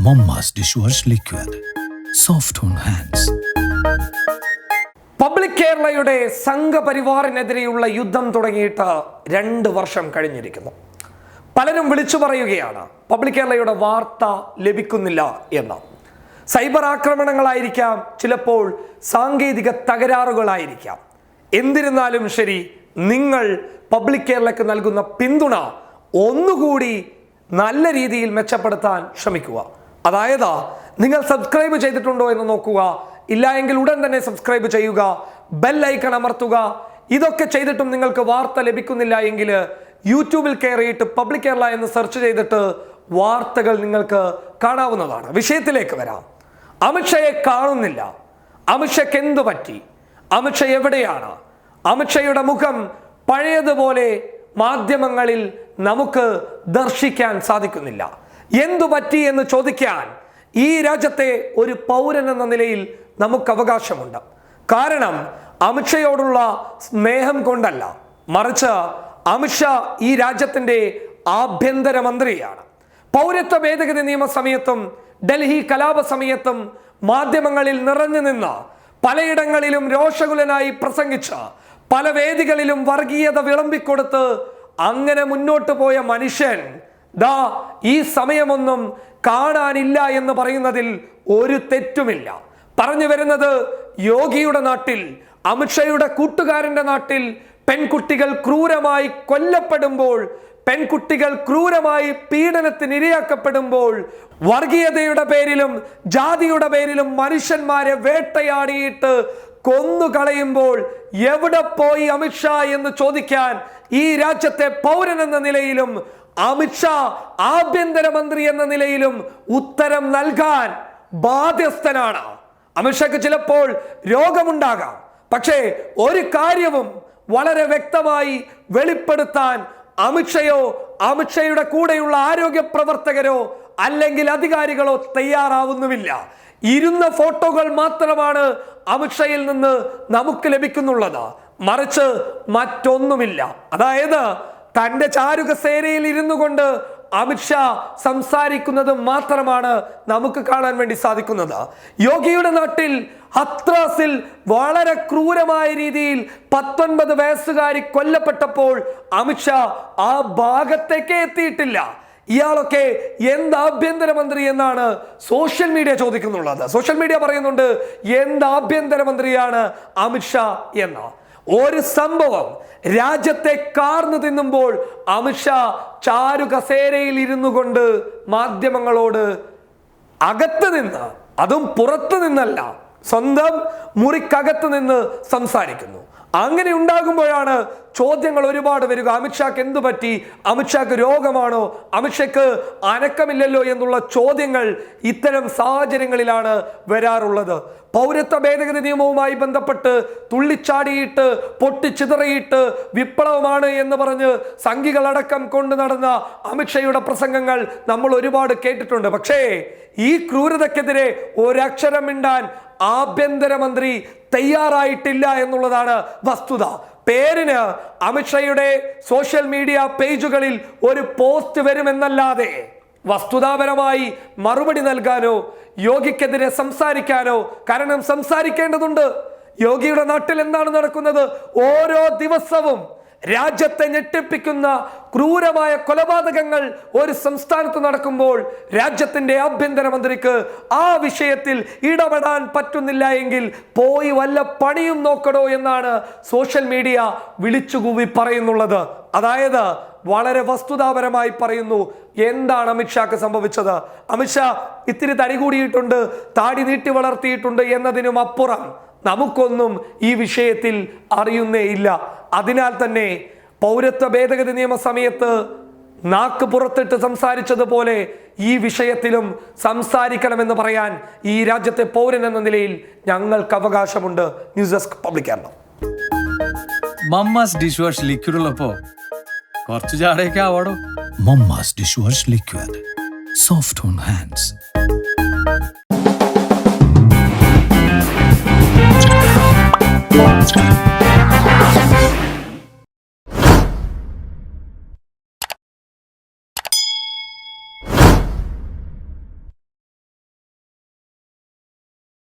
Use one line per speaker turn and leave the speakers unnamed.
Mamma's dishwash liquid. Soft on hands.
Public കേരളയുടെ സംഘപരിവാറിനെതിരെയുള്ള യുദ്ധം തുടങ്ങിയിട്ട് 2 വർഷം കഴിഞ്ഞിരിക്കുന്നു. പലരും വിളിച്ചു പറയുകയാണ് പബ്ലിക് കേരളയുടെ വാർത്ത ലഭിക്കുന്നില്ല എന്ന്. സൈബർ ആക്രമണങ്ങളായിരിക്കാം, ചിലപ്പോൾ സാങ്കേതിക തകരാറുകളായിരിക്കാം. എന്നിരുന്നാലും ശരി, നിങ്ങൾ പബ്ലിക് കേരളയ്ക്ക് നൽകുന്ന പിന്തുണ ഒന്നുകൂടി നല്ല രീതിയിൽ മെച്ചപ്പെടുത്താൻ ശ്രമിക്കുക. അതായത് നിങ്ങൾ സബ്സ്ക്രൈബ് ചെയ്തിട്ടുണ്ടോ എന്ന് നോക്കുക. ഇല്ല എങ്കിൽ ഉടൻ തന്നെ സബ്സ്ക്രൈബ് ചെയ്യുക, ബെൽ ഐക്കൺ അമർത്തുക. ഇതൊക്കെ ചെയ്തിട്ടും നിങ്ങൾക്ക് വാർത്ത ലഭിക്കുന്നില്ല എങ്കിൽ യൂട്യൂബിൽ കയറിയിട്ട് പബ്ലിക് കേരള എന്ന് സെർച്ച് ചെയ്തിട്ട് വാർത്തകൾ നിങ്ങൾക്ക് കാണാവുന്നതാണ്. വിഷയത്തിലേക്ക് വരാം. അമിത്ഷയെ കാണുന്നില്ല. അമിത്ഷയ്ക്ക് എന്തു പറ്റി? അമിത്ഷ എവിടെയാണ്? അമിത്ഷയുടെ മുഖം പഴയതുപോലെ മാധ്യമങ്ങളിൽ നമുക്ക് ദർശിക്കാൻ സാധിക്കുന്നില്ല. എന്തു പറ്റി എന്ന് ചോദിക്കാൻ ഈ രാജ്യത്തെ ഒരു പൗരൻ എന്ന നിലയിൽ നമുക്ക് അവകാശമുണ്ട്. കാരണം അമിത്ഷയോടുള്ള സ്നേഹം കൊണ്ടല്ല, മറിച്ച് അമിത്ഷാ ഈ രാജ്യത്തിന്റെ ആഭ്യന്തരമന്ത്രിയാണ്. പൗരത്വ ഭേദഗതി നിയമ സമയത്തും ഡൽഹി കലാപ സമയത്തും മാധ്യമങ്ങളിൽ നിറഞ്ഞു നിന്ന് പലയിടങ്ങളിലും രോഷകുലനായി പ്രസംഗിച്ച, പല വേദികളിലും വർഗീയത വിളമ്പിക്കൊടുത്ത് അങ്ങനെ മുന്നോട്ട് പോയ മനുഷ്യൻ ദാ ഈ സമയമൊന്നും കാണാനില്ല എന്ന് പറയുന്നതിൽ ഒരു തെറ്റുമില്ല. പറഞ്ഞു വരുന്നത്, യോഗിയുടെ നാട്ടിൽ, അമിത്ഷയുടെ കൂട്ടുകാരന്റെ നാട്ടിൽ പെൺകുട്ടികൾ ക്രൂരമായി കൊല്ലപ്പെടുമ്പോൾ, പെൺകുട്ടികൾ ക്രൂരമായി പീഡനത്തിന് ഇരയാക്കപ്പെടുമ്പോൾ, വർഗീയതയുടെ പേരിലും ജാതിയുടെ പേരിലും മനുഷ്യന്മാരെ വേട്ടയാടിയിട്ട് കൊന്നുകളയുമ്പോൾ എവിടെ പോയി അമിത്ഷാ എന്ന് ചോദിക്കാൻ ഈ രാജ്യത്തെ പൗരൻ എന്ന നിലയിലും അമിത്ഷാ ആഭ്യന്തരമന്ത്രി എന്ന നിലയിലും ഉത്തരം നൽകാൻ ബാധ്യസ്ഥനാണ്. അമിത്ഷാക്ക് ചിലപ്പോൾ രോഗമുണ്ടാകാം, പക്ഷേ ഒരു കാര്യവും വളരെ വ്യക്തമായി വെളിപ്പെടുത്താൻ അമിത്ഷയോ അമിത്ഷയുടെ കൂടെയുള്ള ആരോഗ്യ പ്രവർത്തകരോ അല്ലെങ്കിൽ അധികാരികളോ തയ്യാറാവുന്നുമില്ല. ഇരുന്ന ഫോട്ടോകൾ മാത്രമാണ് അമിത്ഷയിൽ നിന്ന് നമുക്ക് ലഭിക്കുന്നുള്ളത്, മറിച്ച് മറ്റൊന്നുമില്ല. അതായത് തന്റെ ചാരുകസേരയിൽ ഇരുന്നു കൊണ്ട് അമിത്ഷാ സംസാരിക്കുന്നത് മാത്രമാണ് നമുക്ക് കാണാൻ വേണ്ടി സാധിക്കുന്നത്. യോഗിയുടെ നാട്ടിൽ ഹത്രാസിൽ വളരെ ക്രൂരമായ രീതിയിൽ 19 വയസ്സുകാരി കൊല്ലപ്പെട്ടപ്പോൾ അമിത്ഷാ ആ ഭാഗത്തേക്ക് എത്തിയിട്ടില്ല. ഇയാളൊക്കെ എന്ത് ആഭ്യന്തരമന്ത്രി എന്നാണ് സോഷ്യൽ മീഡിയ ചോദിക്കുന്നുള്ളത്. സോഷ്യൽ മീഡിയ പറയുന്നുണ്ട് എന്ത് ആഭ്യന്തരമന്ത്രിയാണ് അമിത്ഷാ എന്ന. ഒരു സംഭവം രാജ്യത്തെ കാർന്നു തിന്നുമ്പോൾ അമിത്ഷാ ചാരു കസേരയിൽ ഇരുന്നു കൊണ്ട് മാധ്യമങ്ങളോട് അകത്ത് നിന്ന്, അതും പുറത്തു നിന്നല്ല, സ്വന്തം മുറിക്കകത്ത് നിന്ന് സംസാരിക്കുന്നു. അങ്ങനെ ഉണ്ടാകുമ്പോഴാണ് ചോദ്യങ്ങൾ ഒരുപാട് വരിക. അമിത്ഷാക്ക് എന്തു പറ്റി? അമിത്ഷാക്ക് രോഗമാണോ? അമിത്ഷയ്ക്ക് അനക്കമില്ലല്ലോ എന്നുള്ള ചോദ്യങ്ങൾ ഇത്തരം സാഹചര്യങ്ങളിലാണ് വരാറുള്ളത്. പൗരത്വ ഭേദഗതി നിയമവുമായി ബന്ധപ്പെട്ട് തുള്ളിച്ചാടിയിട്ട് പൊട്ടിച്ചിതറിയിട്ട് വിപ്ലവമാണ് എന്ന് പറഞ്ഞ് സംഘികളടക്കം കൊണ്ടു നടന്ന അമിത്ഷയുടെ പ്രസംഗങ്ങൾ നമ്മൾ ഒരുപാട് കേട്ടിട്ടുണ്ട്. പക്ഷേ ഈ ക്രൂരതയ്ക്കെതിരെ ഒരക്ഷരം മിണ്ടാൻ ആഭ്യന്തരമന്ത്രി തയ്യാറായിട്ടില്ല എന്നുള്ളതാണ് വസ്തുത. പേരിന് അമിത്ഷയുടെ സോഷ്യൽ മീഡിയ പേജുകളിൽ ഒരു പോസ്റ്റ് വരുമെന്നല്ലാതെ വസ്തുതാപരമായി മറുപടി നൽകാനോ യോഗിക്കെതിരെ സംസാരിക്കാനോ, കാരണം സംസാരിക്കേണ്ടതുണ്ട്. യോഗിയുടെ നാട്ടിൽ എന്താണ് നടക്കുന്നത്? ഓരോ ദിവസവും രാജ്യത്തെ ഞെട്ടിപ്പിക്കുന്ന ക്രൂരമായ കൊലപാതകങ്ങൾ ഒരു സംസ്ഥാനത്ത് നടക്കുമ്പോൾ രാജ്യത്തിന്റെ ആഭ്യന്തരമന്ത്രിക്ക് ആ വിഷയത്തിൽ ഇടപെടാൻ പറ്റുന്നില്ല എങ്കിൽ പോയി വല്ല പണിയും നോക്കടോ എന്നാണ് സോഷ്യൽ മീഡിയ വിളിച്ചുകൂവി പറയുന്നുള്ളത്. അതായത് വളരെ വസ്തുതാപരമായി പറയുന്നു എന്താണ് അമിത്ഷാക്ക് സംഭവിച്ചത്. അമിത്ഷാ ഇത്തിരി തടി കൂടിയിട്ടുണ്ട്, താടി നീട്ടി വളർത്തിയിട്ടുണ്ട് എന്നതിനും അപ്പുറം നമുക്കൊന്നും ഈ വിഷയത്തിൽ അറിയുന്നേ ഇല്ല. അതിനാൽ തന്നെ പൗരത്വ ഭേദഗതി നിയമ സമയത്ത് നാക്ക് പുറത്തിട്ട് സംസാരിച്ചതുപോലെ ഈ വിഷയത്തിലും സംസാരിക്കണമെന്ന് പറയാൻ ഈ രാജ്യത്തെ പൗരൻ എന്ന നിലയിൽ ഞങ്ങൾക്ക് അവകാശമുണ്ട്. News desk public Kerala.
Mamma's dish wash liquid ഉള്ളപ്പോ കുറച്ച് ചാടയൊക്കെ ആവാടോ.
Mamma's dishwash liquid. Soft on hands.